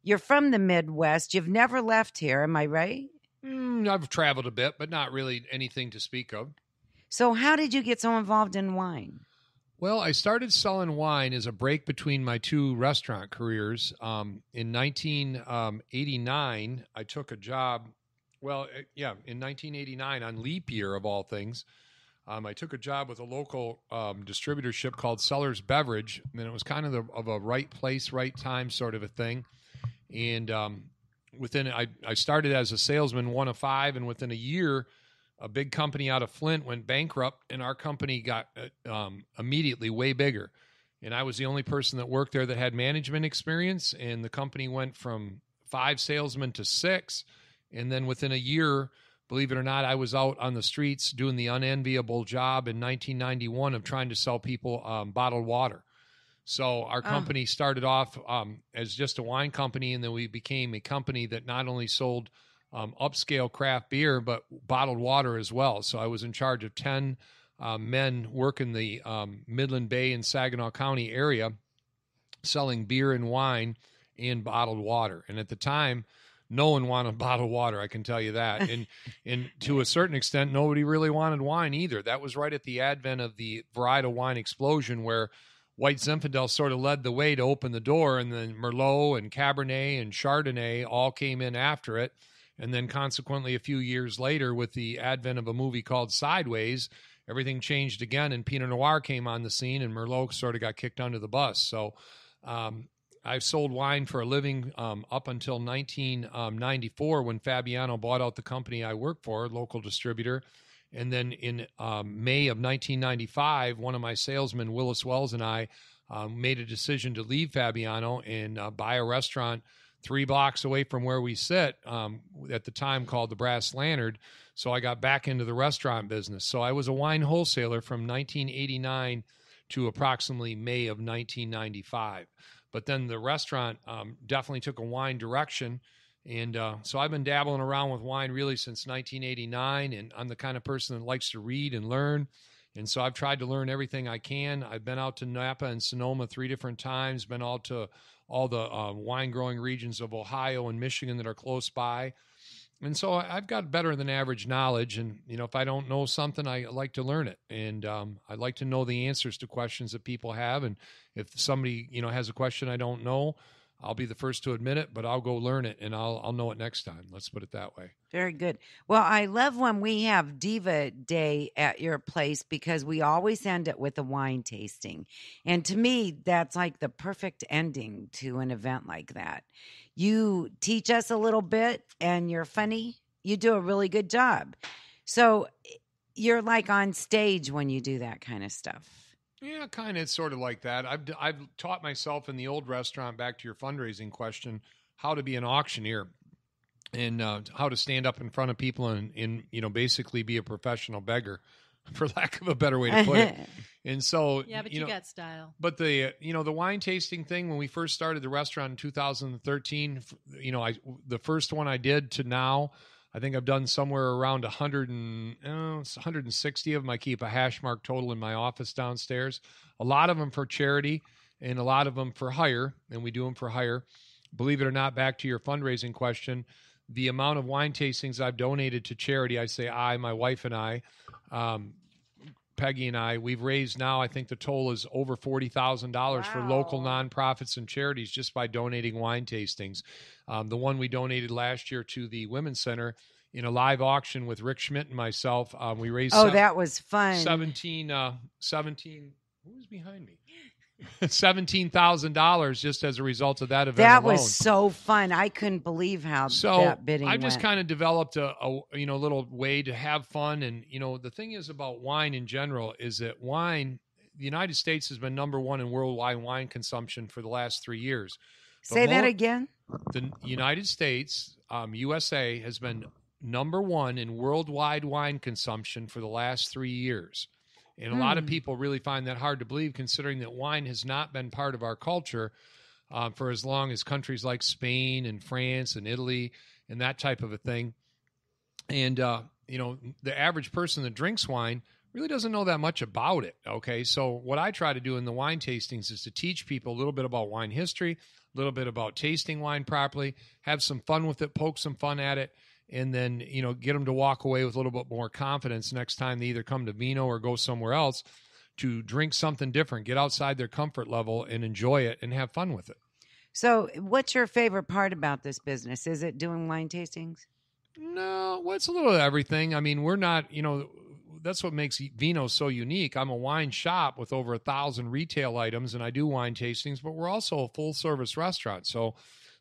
you're from the Midwest. You've never left here. Am I right? I've traveled a bit, but not really anything to speak of. So how did you get so involved in wine? Well, I started selling wine as a break between my two restaurant careers. In 1989, I took a job. Well, in 1989, on leap year of all things, I took a job with a local distributorship called Sellers Beverage, and it was kind of a right place, right time sort of a thing. And I started as a salesman, one of five, and within a year, a big company out of Flint went bankrupt, and our company got immediately way bigger. And I was the only person that worked there that had management experience, and the company went from 5 salesmen to 6. And then within a year, believe it or not, I was out on the streets doing the unenviable job in 1991 of trying to sell people bottled water. So our company started off as just a wine company, and then we became a company that not only sold upscale craft beer, but bottled water as well. So I was in charge of 10 men working the Midland Bay and Saginaw County area, selling beer and wine and bottled water. And at the time, no one wanted bottled water, I can tell you that. And to a certain extent, nobody really wanted wine either. That was right at the advent of the varietal wine explosion, where White Zinfandel sort of led the way to open the door, and then Merlot and Cabernet and Chardonnay all came in after it. And then consequently, a few years later, with the advent of a movie called Sideways, everything changed again, and Pinot Noir came on the scene, and Merlot sort of got kicked under the bus. So I've sold wine for a living up until 1994, when Fabiano bought out the company I work for, local distributor. And then in May of 1995, one of my salesmen, Willis Wells, and I made a decision to leave Fabiano and buy a restaurant 3 blocks away from where we sit, at the time called the Brass Lantern. So I got back into the restaurant business. So I was a wine wholesaler from 1989 to approximately May of 1995. But then the restaurant definitely took a wine direction. And so I've been dabbling around with wine really since 1989. And I'm the kind of person that likes to read and learn. And so I've tried to learn everything I can. I've been out to Napa and Sonoma 3 different times, been out to all the wine growing regions of Ohio and Michigan that are close by. And so I've got better than average knowledge. And, if I don't know something, I like to learn it. And I like to know the answers to questions that people have. And if somebody, has a question I don't know, I'll be the first to admit it, but I'll go learn it, and I'll know it next time. Let's put it that way. Very good. Well, I love when we have Diva Day at your place, because we always end it with a wine tasting. And to me, that's like the perfect ending to an event like that. You teach us a little bit, and you're funny. You do a really good job. So you're like on stage when you do that kind of stuff. Yeah, kind of sort of like that. I've taught myself in the old restaurant, back to your fundraising question, how to be an auctioneer and how to stand up in front of people and basically be a professional beggar, for lack of a better way to put it. And so, yeah, but you got style. But the wine tasting thing, when we first started the restaurant in 2013, the first one I did to now, I think I've done somewhere around 160 of them. I keep a hash mark total in my office downstairs. A lot of them for charity and a lot of them for hire, and we do them for hire. Believe it or not, back to your fundraising question, the amount of wine tastings I've donated to charity, I say my wife and I, Peggy and I, we've raised now, I think the total is over $40,000 for local nonprofits and charities just by donating wine tastings. The one we donated last year to the Women's Center in a live auction with Rick Schmidt and myself, we raised that was fun. 17, who was behind me? $17,000 just as a result of that event That alone. was so fun. I couldn't believe how that bidding I just went. kind of developed a little way to have fun. And, the thing is about wine in general is that the United States has been number 1 in worldwide wine consumption for the last 3 years. Say that again? The United States, USA, has been number 1 in worldwide wine consumption for the last 3 years. And a lot of people really find that hard to believe, considering that wine has not been part of our culture for as long as countries like Spain and France and Italy and that type of a thing. And, the average person that drinks wine really doesn't know that much about it. Okay. So what I try to do in the wine tastings is to teach people a little bit about wine history, a little bit about tasting wine properly, have some fun with it, poke some fun at it, and then, get them to walk away with a little bit more confidence next time they either come to Vino or go somewhere else to drink something different, get outside their comfort level and enjoy it and have fun with it. So what's your favorite part about this business? Is it doing wine tastings? No, well, it's a little of everything. I mean, we're not, that's what makes Vino so unique. I'm a wine shop with over 1,000 retail items, and I do wine tastings, but we're also a full-service restaurant. So,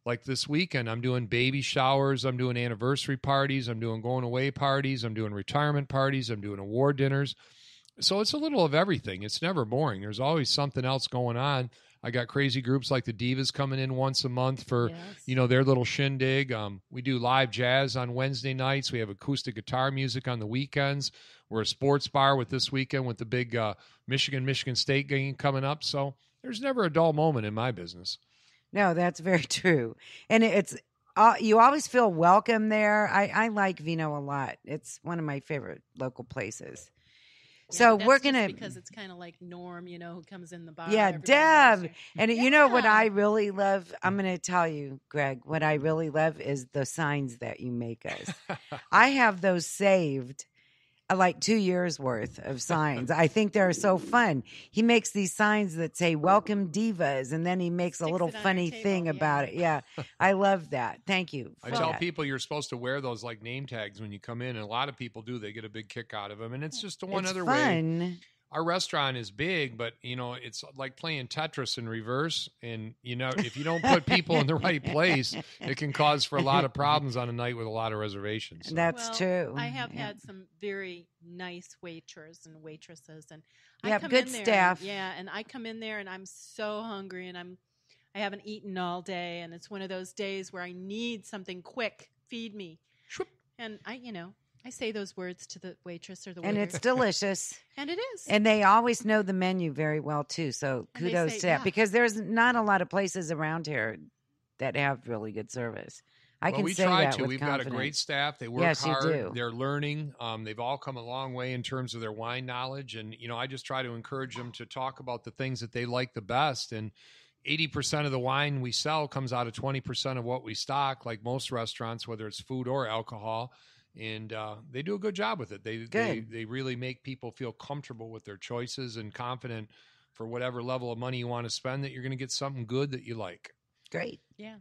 like this weekend, I'm doing baby showers, I'm doing anniversary parties, I'm doing going-away parties, I'm doing retirement parties, I'm doing award dinners. So it's a little of everything. It's never boring. There's always something else going on. I got crazy groups like the Divas coming in once a month for, their little shindig. We do live jazz on Wednesday nights. We have acoustic guitar music on the weekends. We're a sports bar with this weekend with the big Michigan State game coming up. So there's never a dull moment in my business. No, that's very true. And it's you always feel welcome there. I like Vino a lot. It's one of my favorite local places. Yeah, so that's we're going to, because it's kind of like Norm, who comes in the bar. Yeah, Deb. And you know what I really love? I'm going to tell you, Greg, what I really love is the signs that you make us. I have those saved, like 2 years worth of signs. I think they're so fun. He makes these signs that say "Welcome Divas," and then he makes a little funny thing about it. Yeah, I love that. Thank you. I tell people you're supposed to wear those like name tags when you come in, and a lot of people do. They get a big kick out of them, and it's just one other way. Our restaurant is big, but it's like playing Tetris in reverse. And if you don't put people in the right place, it can cause for a lot of problems on a night with a lot of reservations. So. That's true. I have had some very nice waiters and waitresses, and I come good in there, staff. And I come in there and I'm so hungry, and I haven't eaten all day, and it's one of those days where I need something quick. Feed me, and I say those words to the waitress or the waiter. And it's delicious. And it is. And they always know the menu very well, too. So kudos to that. Because there's not a lot of places around here that have really good service. We try to. We've got a great staff. They work hard. You do. They're learning. They've all come a long way in terms of their wine knowledge. And, I just try to encourage them to talk about the things that they like the best. And 80% of the wine we sell comes out of 20% of what we stock, like most restaurants, whether it's food or alcohol. And they do a good job with it. They really make people feel comfortable with their choices and confident for whatever level of money you want to spend that you're going to get something good that you like. Great. Yeah.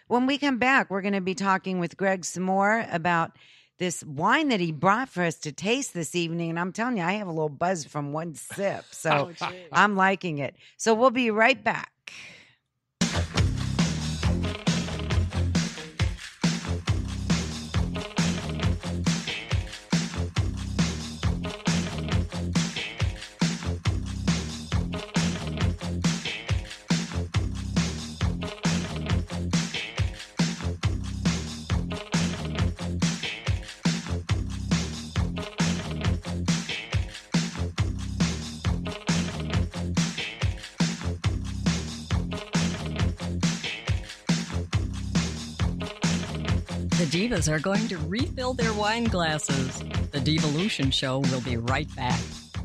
When we come back, we're going to be talking with Greg some more about this wine that he brought for us to taste this evening. And I'm telling you, I have a little buzz from one sip. So I'm liking it. So we'll be right back. The Divas are going to refill their wine glasses. The Devolution Show will be right back.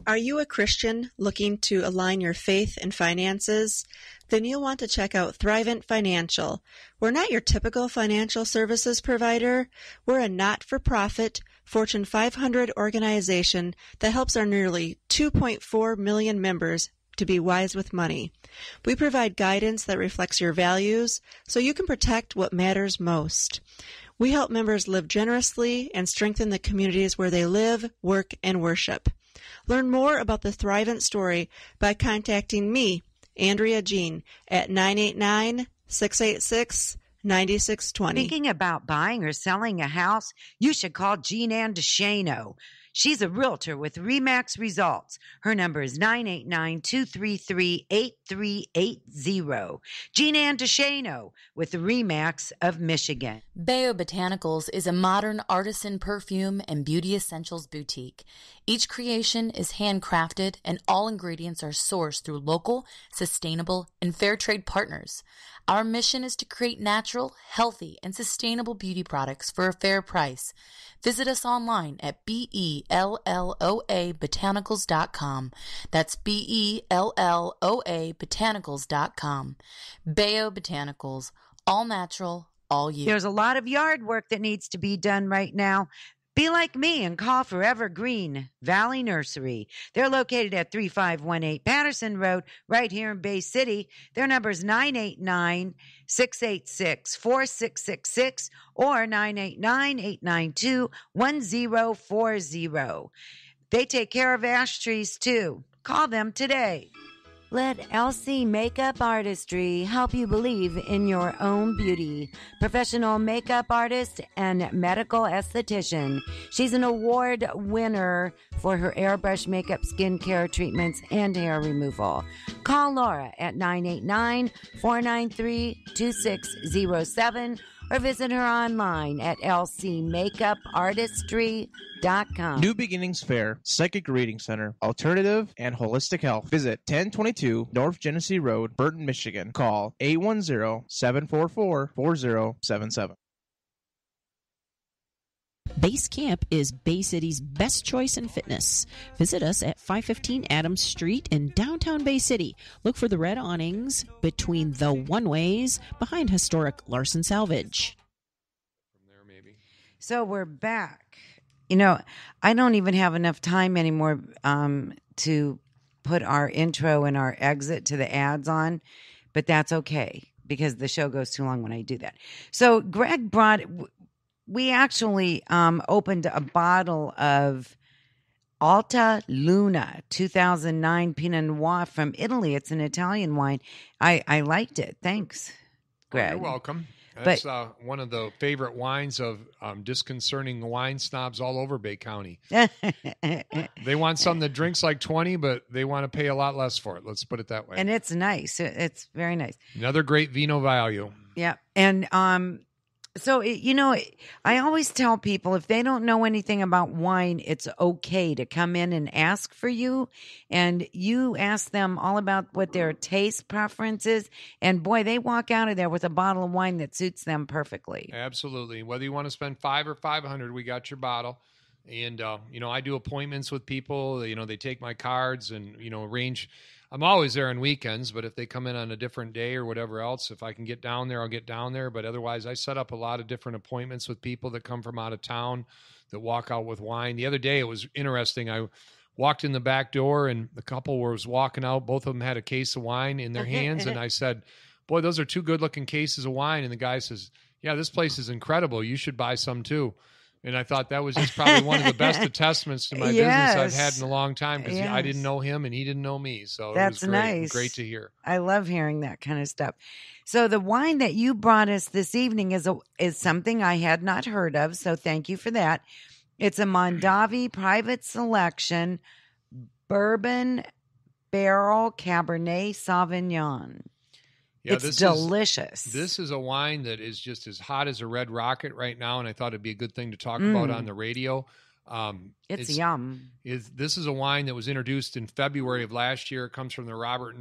Are you a Christian looking to align your faith and finances? Then you'll want to check out Thrivent Financial. We're not your typical financial services provider. We're a not-for-profit, Fortune 500 organization that helps our nearly 2.4 million members to be wise with money. We provide guidance that reflects your values so you can protect what matters most. We help members live generously and strengthen the communities where they live, work, and worship. Learn more about the Thrivent story by contacting me, Andrea Jean, at 989-686-9620. Thinking about buying or selling a house? You should call Jean Ann DeShano. She's a realtor with RE/MAX Results. Her number is 989-233-8380. Jean Ann DeShano with the RE/MAX of Michigan. Bayo Botanicals is a modern artisan perfume and beauty essentials boutique. Each creation is handcrafted and all ingredients are sourced through local, sustainable, and fair trade partners. Our mission is to create natural, healthy, and sustainable beauty products for a fair price. Visit us online at BELLOABotanicals.com. That's BELLOABotanicals.com. Bayo Botanicals, all natural, all you. There's a lot of yard work that needs to be done right now. Be like me and call Forever Green Valley Nursery. They're located at 3518 Patterson Road, right here in Bay City. Their number is 989-686-4666 or 989-892-1040. They take care of ash trees, too. Call them today. Let LC Makeup Artistry help you believe in your own beauty. Professional makeup artist and medical esthetician. She's an award winner for her airbrush makeup, skincare treatments, and hair removal. Call Laura at 989-493-2607 or visit her online at lcmakeupartistry.com. New Beginnings Fair, Psychic Reading Center, Alternative and Holistic Health. Visit 1022 North Genesee Road, Burton, Michigan. Call 810-744-4077. Base Camp is Bay City's best choice in fitness. Visit us at 515 Adams Street in downtown Bay City. Look for the red awnings between the one-ways behind historic Larson Salvage. From there, maybe. So we're back. You know, I don't even have enough time anymore to put our intro and our exit to the ads on, but that's okay because the show goes too long when I do that. So Greg we actually opened a bottle of Alta Luna 2009 Pinot Noir from Italy. It's an Italian wine. I liked it. Thanks, Greg. You're welcome. That's one of the favorite wines of disconcerting wine snobs all over Bay County. They want something that drinks like 20, but they want to pay a lot less for it. Let's put it that way. And it's nice. It's very nice. Another great vino value. Yeah. And so, I always tell people if they don't know anything about wine, it's okay to come in and ask for you. And you ask them all about what their taste preference is. And boy, they walk out of there with a bottle of wine that suits them perfectly. Absolutely. Whether you want to spend $500 or $500, we got your bottle. And, I do appointments with people. They take my cards and, arrange. I'm always there on weekends, but if they come in on a different day or whatever else, if I can get down there, I'll get down there. But otherwise, I set up a lot of different appointments with people that come from out of town that walk out with wine. The other day, it was interesting. I walked in the back door, and the couple was walking out. Both of them had a case of wine in their hands, and I said, boy, those are two good-looking cases of wine. And the guy says, yeah, this place is incredible. You should buy some too. And I thought that was just probably one of the best attestments to my business I've had in a long time because I didn't know him and he didn't know me. So that's it was great. Nice. Great to hear. I love hearing that kind of stuff. So the wine that you brought us this evening is something I had not heard of. So thank you for that. It's a Mondavi Private Selection Bourbon Barrel Cabernet Sauvignon. Yeah, it's delicious. This is a wine that is just as hot as a red rocket right now, and I thought it'd be a good thing to talk about on the radio. It's yum. This is a wine that was introduced in February of last year. It comes from the Robert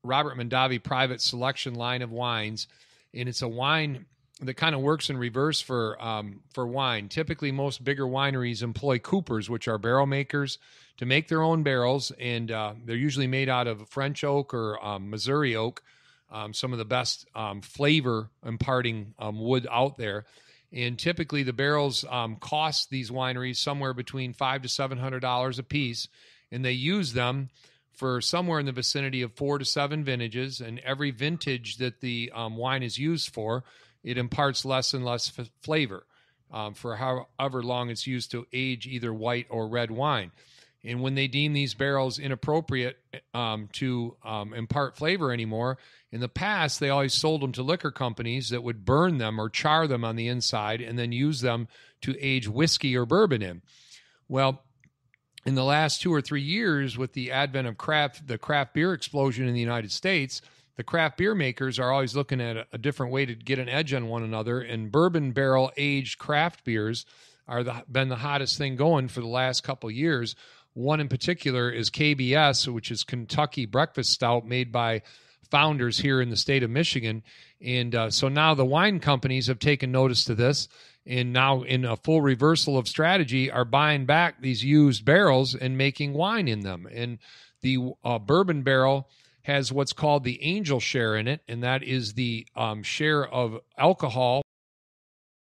Mondavi Private Selection line of wines, and it's a wine that kind of works in reverse for wine. Typically, most bigger wineries employ coopers, which are barrel makers, to make their own barrels, and they're usually made out of French oak or Missouri oak. Some of the best flavor imparting wood out there. And typically the barrels cost these wineries somewhere between $500 to $700 a piece. And they use them for somewhere in the vicinity of 4 to 7 vintages. And every vintage that the wine is used for, it imparts less and less flavor for however long it's used to age either white or red wine. And when they deem these barrels inappropriate to impart flavor anymore, in the past, they always sold them to liquor companies that would burn them or char them on the inside and then use them to age whiskey or bourbon in. Well, in the last 2 or 3 years, with the advent of the craft beer explosion in the United States, the craft beer makers are always looking at a different way to get an edge on one another, and bourbon barrel aged craft beers are been the hottest thing going for the last couple of years. One in particular is KBS, which is Kentucky Breakfast Stout, made by founders here in the state of Michigan. And so now the wine companies have taken notice to this, and now in a full reversal of strategy are buying back these used barrels and making wine in them. And the bourbon barrel has what's called the angel share in it, and that is the share of alcohol